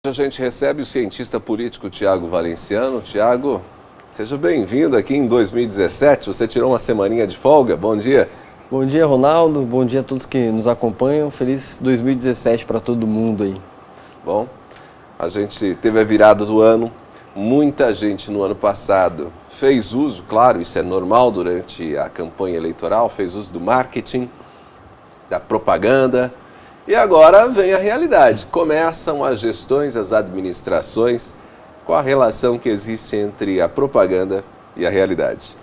A gente recebe o cientista político Tiago Valenciano. Tiago, seja bem-vindo aqui em 2017. Você tirou uma semaninha de folga? Bom dia. Bom dia, Ronaldo. Bom dia a todos que nos acompanham. Feliz 2017 para todo mundo aí. Bom, a gente teve a virada do ano. Muita gente no ano passado fez uso, claro, isso é normal durante a campanha eleitoral, fez uso do marketing, da propaganda. E agora vem a realidade. Começam as gestões, as administrações, com a relação que existe entre a propaganda e a realidade.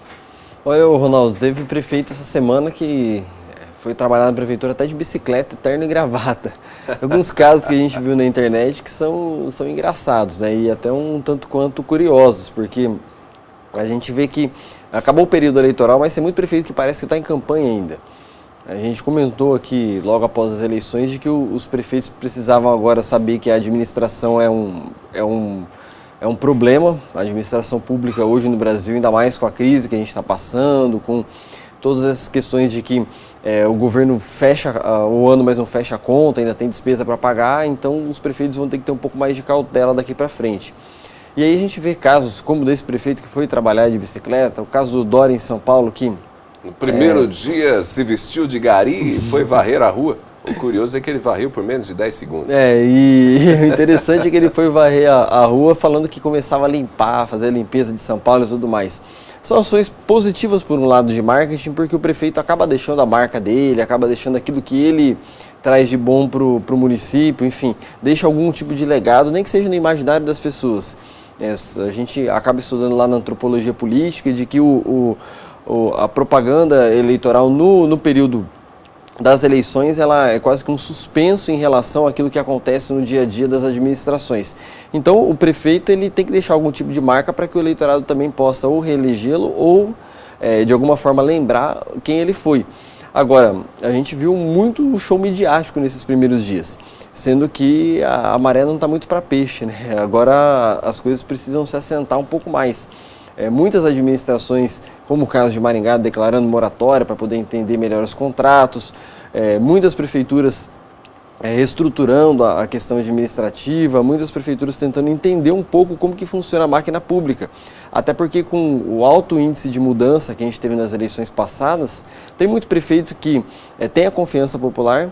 Olha, Ronaldo, teve prefeito essa semana que foi trabalhar na prefeitura até de bicicleta, terno e gravata. Alguns casos que a gente viu na internet que são engraçados, né? E até um tanto quanto curiosos, porque a gente vê que acabou o período eleitoral, mas tem muito prefeito que parece que está em campanha ainda. A gente comentou aqui, logo após as eleições, de que os prefeitos precisavam agora saber que a administração é um problema, a administração pública hoje no Brasil, ainda mais com a crise que a gente está passando, com todas essas questões de que o governo fecha o ano, mas não fecha a conta, ainda tem despesa para pagar, então os prefeitos vão ter que ter um pouco mais de cautela daqui para frente. E aí a gente vê casos como desse prefeito que foi trabalhar de bicicleta, o caso do Dória em São Paulo, que no primeiro dia se vestiu de gari e foi varrer a rua. O curioso é que ele varreu por menos de 10 segundos. E o interessante é que ele foi varrer a rua falando que começava a limpar, fazer a limpeza de São Paulo e tudo mais. São ações positivas por um lado de marketing, porque o prefeito acaba deixando a marca dele, acaba deixando aquilo que ele traz de bom para o município, enfim, deixa algum tipo de legado, nem que seja no imaginário das pessoas. A gente acaba estudando lá na antropologia política de que a propaganda eleitoral no período das eleições, ela é quase que um suspenso em relação àquilo que acontece no dia a dia das administrações. Então, o prefeito ele tem que deixar algum tipo de marca para que o eleitorado também possa ou reelegê-lo ou, de alguma forma, lembrar quem ele foi. Agora, a gente viu muito show midiático nesses primeiros dias, sendo que a maré não está muito para peixe, né? Agora as coisas precisam se assentar um pouco mais. Muitas administrações, como o caso de Maringá, declarando moratória para poder entender melhor os contratos, muitas prefeituras reestruturando a questão administrativa, muitas prefeituras tentando entender um pouco como que funciona a máquina pública. Até porque com o alto índice de mudança que a gente teve nas eleições passadas, tem muito prefeito que tem a confiança popular,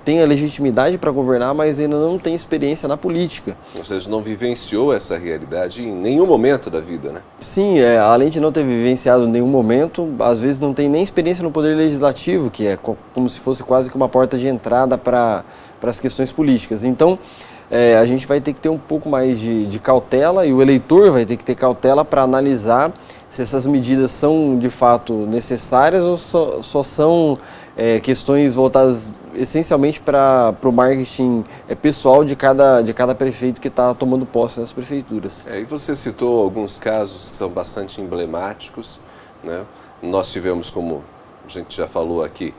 tem a legitimidade para governar, mas ainda não tem experiência na política. Ou seja, não vivenciou essa realidade em nenhum momento da vida, né? Sim, além de não ter vivenciado em nenhum momento, às vezes não tem nem experiência no poder legislativo, que é como se fosse quase que uma porta de entrada para as questões políticas. Então, a gente vai ter que ter um pouco mais de cautela e o eleitor vai ter que ter cautela para analisar se essas medidas são de fato necessárias ou só são questões voltadas essencialmente para o marketing pessoal de cada prefeito que está tomando posse nas prefeituras. E você citou alguns casos que são bastante emblemáticos, né? Nós tivemos, como a gente já falou aqui,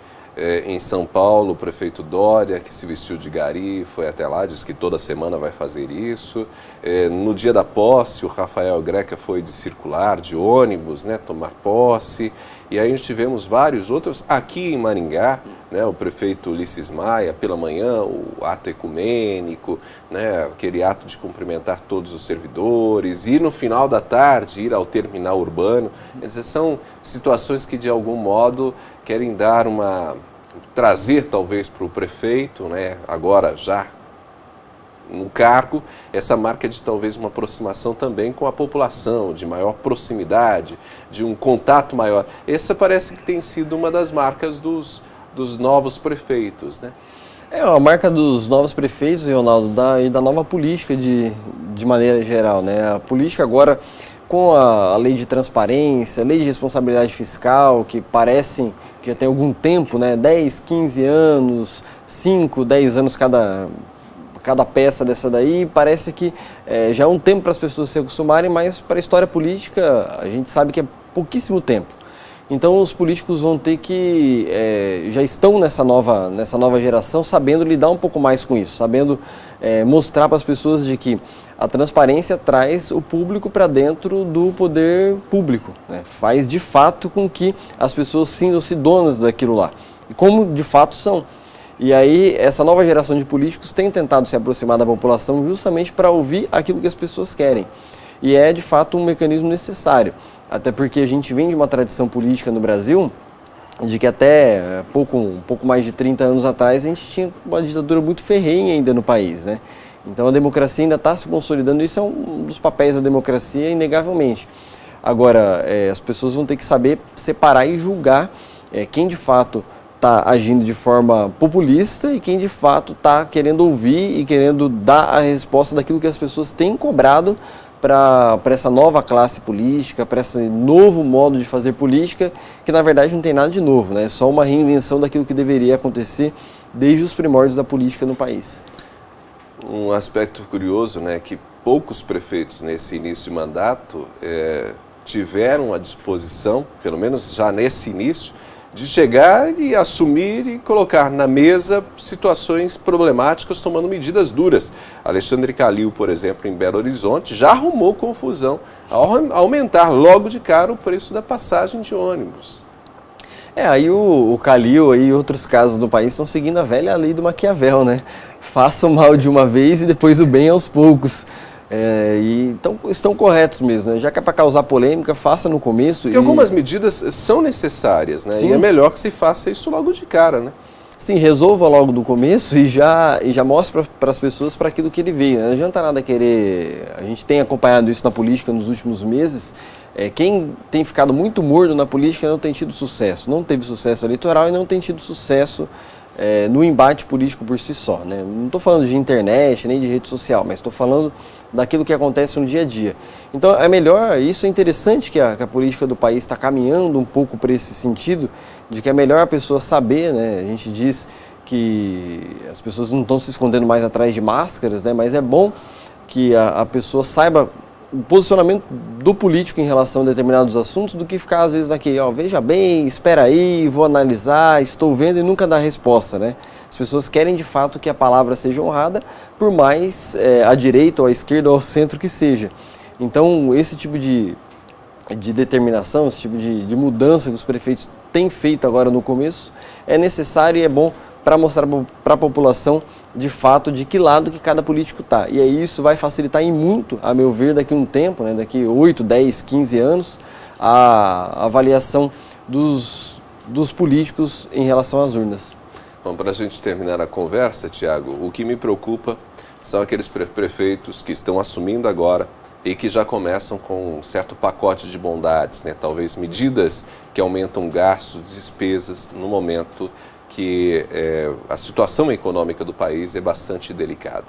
em São Paulo, o prefeito Dória, que se vestiu de gari, foi até lá, diz que toda semana vai fazer isso. No dia da posse, o Rafael Greca foi de circular, de ônibus, né, tomar posse. E aí tivemos vários outros. Aqui em Maringá, né, o prefeito Ulisses Maia, pela manhã, o ato ecumênico, né, aquele ato de cumprimentar todos os servidores, e no final da tarde ir ao terminal urbano. Quer dizer, são situações que de algum modo querem dar trazer talvez para o prefeito, né, agora já no cargo, essa marca de talvez uma aproximação também com a população, de maior proximidade, de um contato maior. Essa parece que tem sido uma das marcas dos novos prefeitos, né? A marca dos novos prefeitos, Ronaldo, e da nova política de maneira geral, né? A política agora, com a lei de transparência, a lei de responsabilidade fiscal, que parecem que já tem algum tempo, né? 10, 15 anos, 5, 10 anos cada peça dessa daí, parece que já é um tempo para as pessoas se acostumarem, mas para a história política a gente sabe que é pouquíssimo tempo. Então os políticos vão ter que, já estão nessa nova geração, sabendo lidar um pouco mais com isso, sabendo mostrar para as pessoas de que a transparência traz o público para dentro do poder público, né? Faz de fato com que as pessoas sintam-se donas daquilo lá, e como de fato são. E aí, essa nova geração de políticos tem tentado se aproximar da população justamente para ouvir aquilo que as pessoas querem. E é, de fato, um mecanismo necessário. Até porque a gente vem de uma tradição política no Brasil de que até um pouco mais de 30 anos atrás a gente tinha uma ditadura muito ferrenha ainda no país, né? Então a democracia ainda está se consolidando, isso é um dos papéis da democracia, inegavelmente. Agora, as pessoas vão ter que saber separar e julgar quem de fato está agindo de forma populista e quem de fato está querendo ouvir e querendo dar a resposta daquilo que as pessoas têm cobrado para essa nova classe política, para esse novo modo de fazer política, que na verdade não tem nada de novo, né? É só uma reinvenção daquilo que deveria acontecer desde os primórdios da política no país. Um aspecto curioso, né, que poucos prefeitos nesse início de mandato tiveram à disposição, pelo menos já nesse início, de chegar e assumir e colocar na mesa situações problemáticas, tomando medidas duras. Alexandre Calil, por exemplo, em Belo Horizonte, já arrumou confusão ao aumentar logo de cara o preço da passagem de ônibus. Aí o Calil e outros casos do país estão seguindo a velha lei do Maquiavel, né? Faça o mal de uma vez e depois o bem aos poucos. Então estão corretos mesmo, né? Já que é para causar polêmica, faça no começo. E algumas medidas são necessárias, né? Sim. E é melhor que se faça isso logo de cara, né? Sim, resolva logo do começo e já mostre para as pessoas para aquilo que ele veio. Não adianta nada querer... A gente tem acompanhado isso na política nos últimos meses. Quem tem ficado muito morno na política não tem tido sucesso. Não teve sucesso eleitoral e não tem tido sucesso no embate político por si só, né? Não estou falando de internet nem de rede social, mas estou falando daquilo que acontece no dia a dia. Então é melhor, isso é interessante que a política do país está caminhando um pouco para esse sentido, de que é melhor a pessoa saber, né? A gente diz que as pessoas não estão se escondendo mais atrás de máscaras, né? Mas é bom que a pessoa saiba o posicionamento do político em relação a determinados assuntos, do que ficar às vezes naquele, veja bem, espera aí, vou analisar, estou vendo e nunca dá resposta, né? As pessoas querem de fato que a palavra seja honrada, por mais à direita ou à esquerda ou ao centro que seja. Então esse tipo de determinação, esse tipo de mudança que os prefeitos têm feito agora no começo é necessário e é bom para mostrar para a população de fato de que lado que cada político está. E aí isso vai facilitar em muito, a meu ver, daqui a um tempo, né, daqui 8, 10, 15 anos, a avaliação dos políticos em relação às urnas. Bom, para a gente terminar a conversa, Tiago, o que me preocupa são aqueles prefeitos que estão assumindo agora e que já começam com um certo pacote de bondades, né? Talvez medidas que aumentam gastos, despesas no momento que a situação econômica do país é bastante delicada.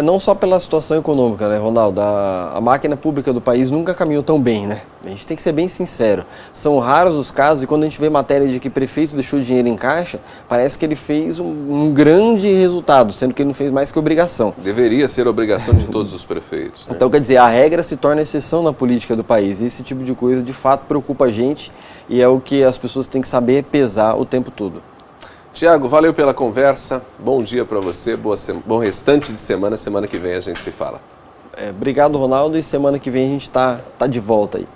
Não só pela situação econômica, né, Ronaldo? A máquina pública do país nunca caminhou tão bem, né? A gente tem que ser bem sincero. São raros os casos e quando a gente vê matéria de que prefeito deixou dinheiro em caixa, parece que ele fez um grande resultado, sendo que ele não fez mais que obrigação. Deveria ser obrigação de todos os prefeitos, né? Então, quer dizer, a regra se torna exceção na política do país. E esse tipo de coisa, de fato, preocupa a gente e é o que as pessoas têm que saber pesar o tempo todo. Tiago, valeu pela conversa, bom dia para você, bom restante de semana que vem a gente se fala. Obrigado, Ronaldo, e semana que vem a gente tá de volta aí.